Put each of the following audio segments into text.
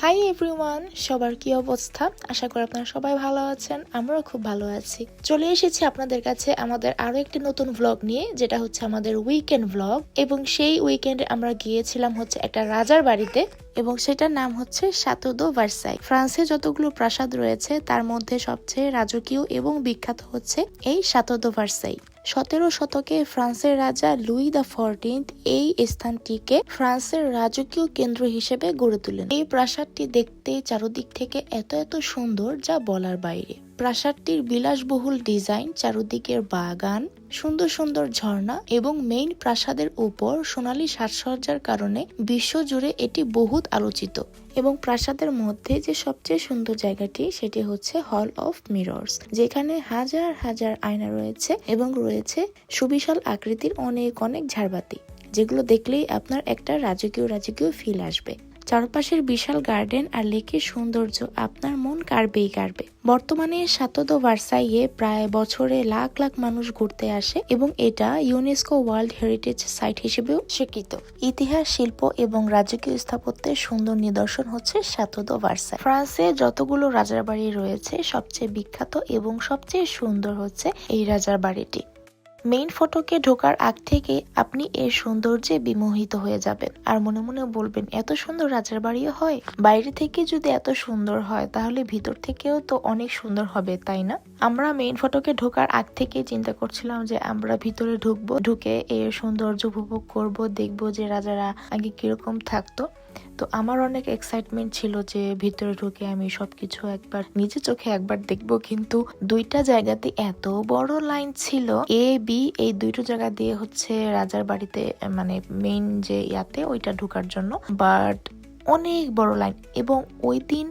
Hi everyone, সবার কি অবস্থা? আশা করি আপনারা সবাই ভালো আছেন। আমরাও খুব ভালো আছি। চলে এসেছি আপনাদের কাছে আমাদের আরো একটি নতুন ভ্লগ নিয়ে, যেটা হচ্ছে আমাদের উইকেন্ড ভ্লগ। এবং সেই উইকেন্ডে আমরা গিয়েছিলাম হচ্ছে একটা রাজার বাড়িতে, এবং সেটার নাম হচ্ছে শাতো দো ভার্সাই। ফ্রান্সে যতগুলো প্রাসাদ রয়েছে তার মধ্যে সবচেয়ে রাজকীয় এবং বিখ্যাত হচ্ছে এই শাতো দো ভার্সাই। 17 শতকে ফ্রান্সের রাজা লুই দা 14 এই স্থানটিকে ফ্রান্সের রাজকীয় কেন্দ্র হিসেবে গড়ে তোলেন। এই প্রাসাদটি দেখতে চারদিক থেকে এত সুন্দর যা বলার বাইরে। প্রাসাদটির বিলাসবহুল ডিজাইন, চারদিকের বাগান, সুন্দর সুন্দর ঝর্ণা এবং মেইন প্রাসাদের উপর সোনালী সাজসজ্জার কারণে বিশ্বজুড়ে এটি বহুত আলোচিত। এবং প্রাসাদের মধ্যে যে সবচেয়ে সুন্দর জায়গাটি সেটি হচ্ছে হল অফ মিরর্স, যেখানে হাজার হাজার আয়না রয়েছে এবং রয়েছে সুবিশাল আকৃতির অনেক ঝাড়বাতি, যেগুলো দেখলেই আপনার একটা রাজকীয় ফিল আসবে। চারপাশের বিশাল গার্ডেন আর লেকের সৌন্দর্য আপনার মন কাড়বেই। বর্তমানে শাতো দো ভার্সাইয়ে প্রায় বছরে লাখ লাখ মানুষ ঘুরতে আসে এবং এটা ইউনেস্কো ওয়ার্ল্ড হেরিটেজ সাইট হিসেবেও স্বীকৃত। ইতিহাস, শিল্প এবং রাজকীয় স্থাপত্যের সুন্দর নিদর্শন হচ্ছে শাতো দো ভার্সাই। ফ্রান্সে যতগুলো রাজার বাড়ি রয়েছে সবচেয়ে বিখ্যাত এবং সবচেয়ে সুন্দর হচ্ছে এই রাজার বাড়িটি। মেইন ফটকে ঢোকার আগ থেকে আপনি এর সৌন্দর্যে বিমোহিত হয়ে যাবেন আর মনে মনে বলবেন, এত সুন্দর রাজার বাড়িও হয়। বাইরে থেকে যদি এত সুন্দর হয় তাহলে ভিতর থেকেও তো অনেক সুন্দর হবে, তাই না? আমরা মেইন ফটকে ঢোকার আগ থেকে চিন্তা করছিলাম যে আমরা ভিতরে ঢুকবো, ঢুকে এর সৌন্দর্য উপভোগ করব, দেখবো যে রাজারা আগে কিরকম থাকতো। তো আমার অনেক এক্সাইটমেন্ট ছিল যে ভিতরে ঢুকে আমি সবকিছু একবার নিজে চোখে একবার দেখব, কিন্তু দুইটা জায়গাতে এত বড় লাইন ছিল। এ বি এই দুইটা জায়গা দিয়ে হচ্ছে রাজার বাড়িতে, মানে মেইন যে ইয়াতে ওইটা ঢোকার জন্য, বাট অনেক বড় লাইন। এবং ওই দিন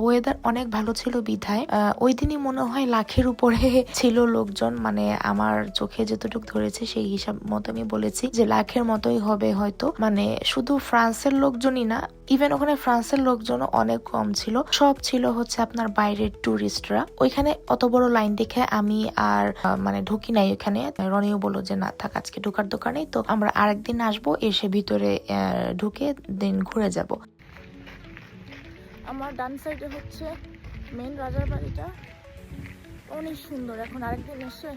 ওয়েদার অনেক ভালো ছিল বিধায় ওই দিনই মনে হয় লাখের উপরে ছিল লোকজন। মানে আমার চোখে যতটুকু ধরেছে সেই হিসাব মতো আমি বলেছি যে লাখের মতোই হবে হয়তো। মানে শুধু ফ্রান্সের লোকজনই না, ইভেন ওখানে ফ্রান্সের লোকজনও অনেক কম ছিল, সব ছিল হচ্ছে আপনার বাইরের টুরিস্টরা। ওইখানে অত বড় লাইন দেখে আমি আর মানে ঢুকি নাই ওখানে। রনিও বললো যে না থাক, আজকে ঢোকার দোকানেই তো আমরা আরেকদিন আসবো, এসে ভিতরে ঢুকে দিন ঘুরে যাব। আমার ডান সাইডে হচ্ছে মেন রাজার বাড়িটা, অনেক সুন্দর। এখন আরেকদিন এসে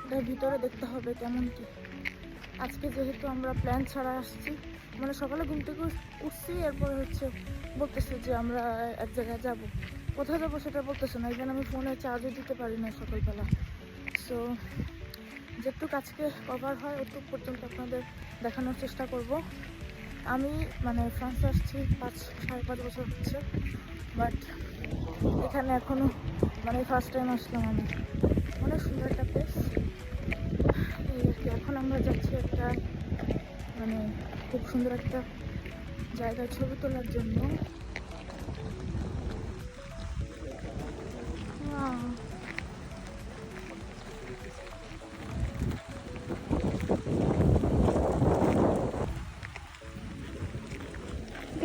এটার ভিতরে দেখতে হবে কেমন কি। আজকে যেহেতু আমরা প্ল্যান ছাড়া আসছি, মানে সকালে ঘুম থেকে উঠছি, এরপরে হচ্ছে বলতেছে যে আমরা এক জায়গায় যাব, কোথায় যাবো সেটা বলতেছে না। এখানে আমি ফোনে চার্জও দিতে পারি না সকালবেলা। সো যেটুকু আজকে কভার হয় ওটুকু পর্যন্ত আপনাদের দেখানোর চেষ্টা করব। আমি মানে ফ্রান্সে আসছি 5.5 বছর হচ্ছে, বাট এখানে এখনো মানে ফার্স্ট টাইম আসলাম আমি। অনেক সুন্দর একটা প্লেস। এখন আমরা যাচ্ছি একটা মানে খুব সুন্দর একটা জায়গায় ছবি তোলার জন্য।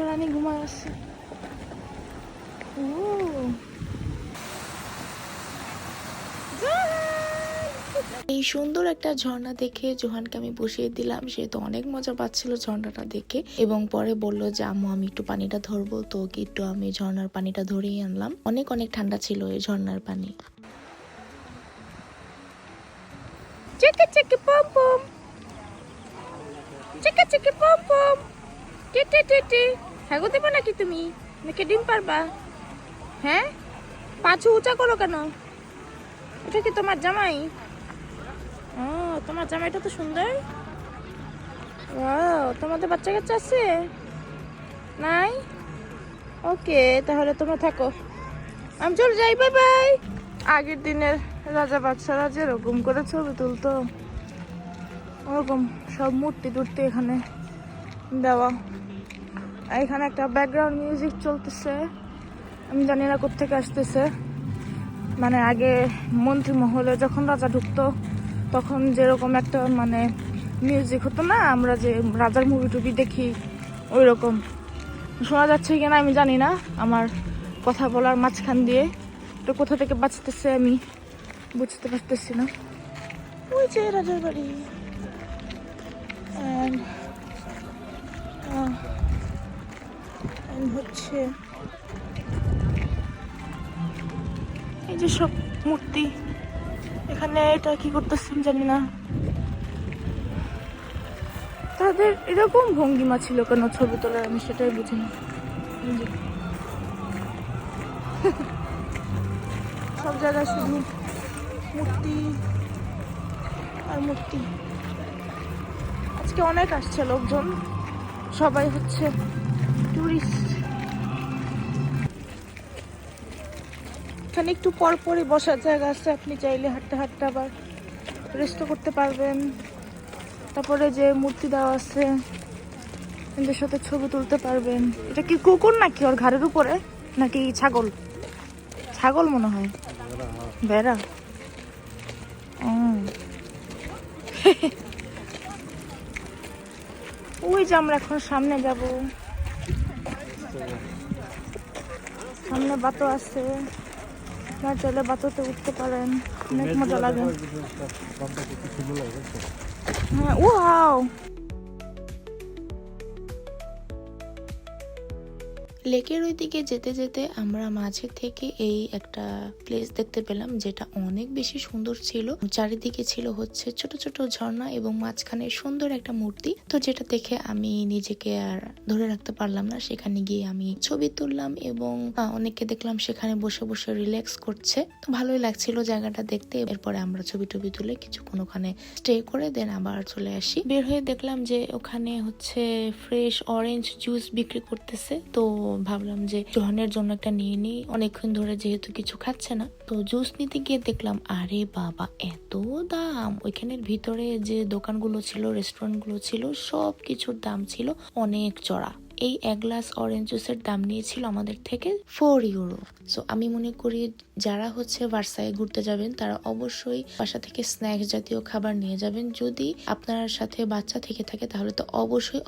রানী ঘুমায় আসছে। এই সুন্দর একটা ঝর্ণা দেখে জোহানকে আমি বসিয়ে দিলাম। সে তো অনেক মজা পাচ্ছিল ঝর্ণাটা দেখে, এবং পরে বললো যে আম্মু আমি একটু পানিটা ধরবো, তো একটু আমি ঝর্ণার পানিটা ধরেই আনলাম। অনেক ঠান্ডা ছিল এই ঝর্ণার পানি। চিকি চিকি পম পম, চিকি চিকি পম পম, টিটি টিটি। হাগু দেবো নাকি তুমি, নাকি ডিম পারবা? হ্যাঁ, পাছু উঁচা করো কেন? এটা কি তোমার জামাই? ও তোমার জামাইটা তো সুন্দর। ওয়াও, তোমাদের বাচ্চা কাচ্চা আছে নাই? ওকে, তাহলে তোমরা থাকো, আমি চলে যাই, বাই বাই। আগের দিনের রাজা বাচ্চারা যেরকম করে ছবি তুলতো ওরকম সব মূর্তি টুর্তি এখানে দেওয়া। এখানে একটা ব্যাকগ্রাউন্ড মিউজিক চলতেছে, আমি জানি না কোত্থেকে আসতেছে। মানে আগে মন্ত্রী মহলে যখন রাজা ঢুকতো তখন যেরকম একটা মানে মিউজিক হতো না, আমরা যে রাজার মুভি টুভি দেখি ওই রকম শোনা যাচ্ছে কিনা আমি জানি না। আমার কথা বলার মাঝখান দিয়ে তো কোথা থেকে বাঁচতেছে আমি বুঝতে পারতেছি না। ওই যে রাজার বাড়ি। হচ্ছে এই যে সব মূর্তি, এখানে এটা কি করতেছেন জানি না। তাদের এরকম ভঙ্গিমা ছিল কেন ছবি তোলার, আমি সেটাই বুঝিনি। সব জায়গায় শুধু মূর্তি আর মূর্তি। আজকে অনেক আসছে লোকজন, সবাই হচ্ছে টুরিস্ট। এখানে একটু পর পরই বসার জায়গা আছে, আপনি চাইলে হাঁটতে হাঁটতে আবার রেস্টও করতে পারবেন। তারপরে যে মূর্তি দেওয়া আছে এদের সাথে ছবি তুলতে পারবেন। এটা কি কুকুর নাকি ওর ঘাড়ের উপরে, নাকি ছাগল? ছাগল মনে হয়, ভেড়া। ওই যে আমরা এখন সামনে যাব, সামনে বাতো আছে, আপনার চাইলে বাতোতে উঠতে পারেন, অনেক মজা লাগে। হ্যাঁ, ওয়াও। লেকের ওই দিকে যেতে যেতে আমরা মাঝে থেকে এই একটা প্লেস দেখতে পেলাম, যেটা অনেক বেশি সুন্দর ছিল। চারিদিকে ছিল হচ্ছে ছোট ছোট ঝর্ণা এবং মাঝখানে সুন্দর একটা মূর্তি। তো যেটা দেখে আমি নিজেকে আর ধরে রাখতে পারলাম না, সেখানে গিয়ে আমি ছবি তুললাম এবং অনেককে দেখলাম সেখানে বসে বসে রিল্যাক্স করছে। তো ভালোই লাগছিল জায়গাটা দেখতে। এরপরে আমরা ছবি টবি তুলে কিছুক্ষণ ওখানে স্টে করে দেন আবার চলে আসি। বের হয়ে দেখলাম যে ওখানে হচ্ছে ফ্রেশ অরেঞ্জ জুস বিক্রি করতেছে। তো ভাবলাম যে জোহানের জন্য একটা নিয়ে নিই, অনেকক্ষণ ধরে যেহেতু কিছু খাচ্ছে না। তো জুস নিতে গিয়ে দেখলাম আরে বাবা এত দাম। ওইখানের ভিতরে যে দোকানগুলো ছিল, রেস্টুরেন্ট গুলো ছিল, সব কিছুর দাম ছিল অনেক চড়া। এই এক গ্লাস অরেঞ্জ জুসের দাম নিয়েছিল আমাদের থেকে 4 ইউরো। সো আমি মনে করি যারা হচ্ছে ভার্সাইয়ে ঘুরতে যাবেন তারা অবশ্যই বাসা থেকে স্ন্যাক্স জাতীয় খাবার নিয়ে যাবেন। যদি আপনার সাথে বাচ্চা থেকে থাকে তাহলে তো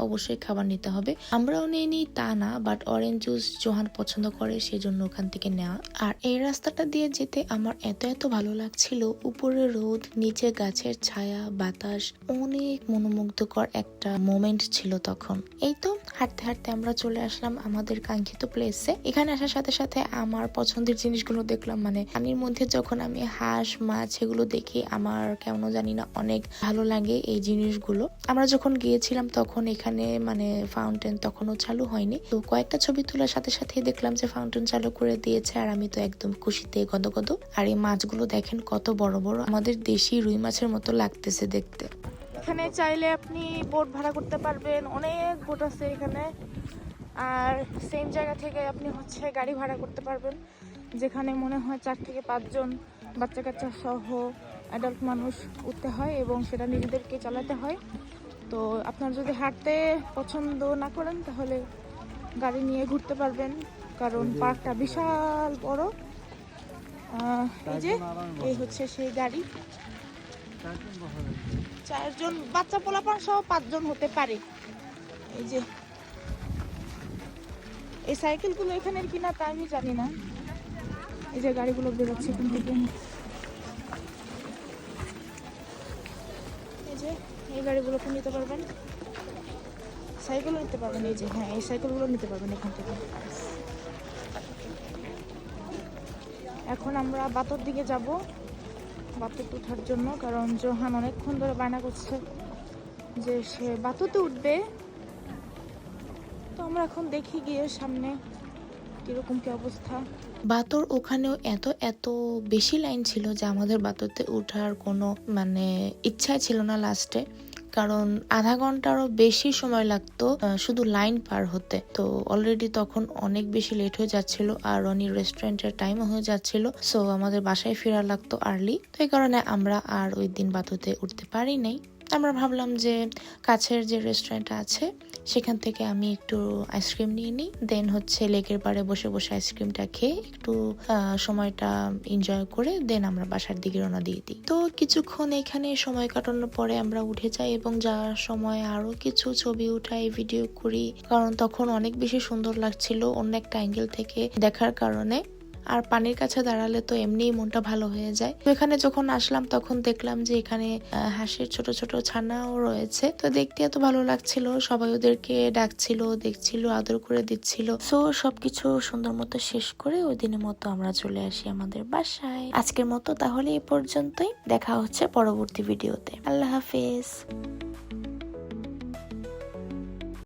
অবশ্যই খাবার নিতে হবে। আমরাও নিয়ে নিই তা না, বাট অরেঞ্জ জুস জোহান পছন্দ করে সেজন্য ওখান থেকে নেওয়া। আর এই রাস্তাটা দিয়ে যেতে আমার এত ভালো লাগছিল। উপরে রোদ, নিচে গাছের ছায়া, বাতাস, অনেক মনোমুগ্ধকর একটা মোমেন্ট ছিল তখন। এই তো হাঁটতে হাঁটতে আমরা চলে আসলাম আমাদের কাঙ্ক্ষিত প্লেসে। এখানে আসার সাথে সাথে আমার পছন্দের জিনিসগুলো দেখলাম, মানে পানির মধ্যে যখন আমি হাঁস মাছ এগুলো দেখি আমার কেমন জানি না অনেক ভালো লাগে এই জিনিসগুলো। আমরা যখন গিয়েছিলাম তখন এখানে মানে ফাউন্টেন তখনও চালু হয়নি। তো কয়েকটা ছবি তোলার সাথে সাথে দেখলাম যে ফাউন্টেন চালু করে দিয়েছে, আর আমি তো একদম খুশিতে গদগদ। আর এই মাছগুলো দেখেন কত বড় বড়, আমাদের দেশি রুই মাছের মতো লাগতেছে দেখতে। এখানে চাইলে আপনি বোট ভাড়া করতে পারবেন, অনেক বোট আছে এখানে। আর সেম জায়গা থেকে আপনি হচ্ছে গাড়ি ভাড়া করতে পারবেন, যেখানে মনে হয় 4 থেকে 5 জন বাচ্চা কাচ্চা সহ অ্যাডাল্ট মানুষ উঠতে হয় এবং সেটা নিজেদেরকে চালাতে হয়। তো আপনার যদি হাঁটতে পছন্দ না করেন তাহলে গাড়ি নিয়ে ঘুরতে পারবেন, কারণ পার্কটা বিশাল বড়। এই হচ্ছে সেই গাড়ি। 4 জন বাচ্চা পোলাপান সহ 5 জন হতে পারে। এই যে এই সাইকেলগুলো এখানের কিনা তা আমি জানি না। এই যে গাড়িগুলো বেরোচ্ছে এখান থেকে, এই যে এই গাড়িগুলোকে নিতে পারবেন, সাইকেলও নিতে পারবেন। এই যে হ্যাঁ, এই সাইকেলগুলো নিতে পারবেন এখান থেকে। এখন আমরা বাতর দিকে যাব, বাততে ওঠার জন্য, কারণ জোহান অনেকক্ষণ ধরে বায়না করছে যে সে বাততে উঠবে। তো আমরা এখন দেখি গিয়ে সামনে কিরকম কি অবস্থা। বাতর ওখানেও এত বেশি লাইন ছিল যে আমাদের বাতরতে ওঠার কোনো মানে ইচ্ছাই ছিল না লাস্টে, কারণ আধা ঘন্টারও বেশি সময় লাগতো শুধু লাইন পার হতে। তো অলরেডি তখন অনেক বেশি লেট হয়ে যাচ্ছিল আর রনির রেস্টুরেন্টের টাইমও হয়ে যাচ্ছিল। সো আমাদের বাসায় ফেরা লাগতো আর্লি। তো এই কারণে আমরা আর ওই দিন বাতুতে উঠতে পারি নাই। আমরা ভাবলাম যে কাছের যে রেস্টুরেন্ট আছে সেখান থেকে আমি একটু আইসক্রিম নিয়ে নিই, দেন হচ্ছে লেকের পাড়ে বসে বসে আইসক্রিমটা খেয়ে একটু সময়টা এনজয় করে দেন আমরা বাসার দিকে রওনা দিয়ে দিই। তো কিছুক্ষণ এখানে সময় কাটানোর পরে আমরা উঠে যাই এবং যাওয়ার সময় আরো কিছু ছবি উঠাই, ভিডিও করি, কারণ তখন অনেক বেশি সুন্দর লাগছিল অন্য একটা অ্যাঙ্গেল থেকে দেখার কারণে। আর পানির কাছে দাঁড়ালে তো এমনিই মনটা ভালো হয়ে যায়। তো এখানে যখন আসলাম তখন দেখলাম যে এখানে হাঁসের ছোট ছোট ছানাও রয়েছে। তো দেখতে এত ভালো লাগছিল, সবাই ওদেরকে ডাকছিল, দেখছিল, আদর করে দিচ্ছিল। সো সবকিছু সুন্দর মতো শেষ করে ওই দিনের মতো আমরা চলে আসি আমাদের বাসায়। আজকের মতো তাহলে এই পর্যন্তই, দেখা হচ্ছে পরবর্তী ভিডিওতে। আল্লাহ হাফেজ।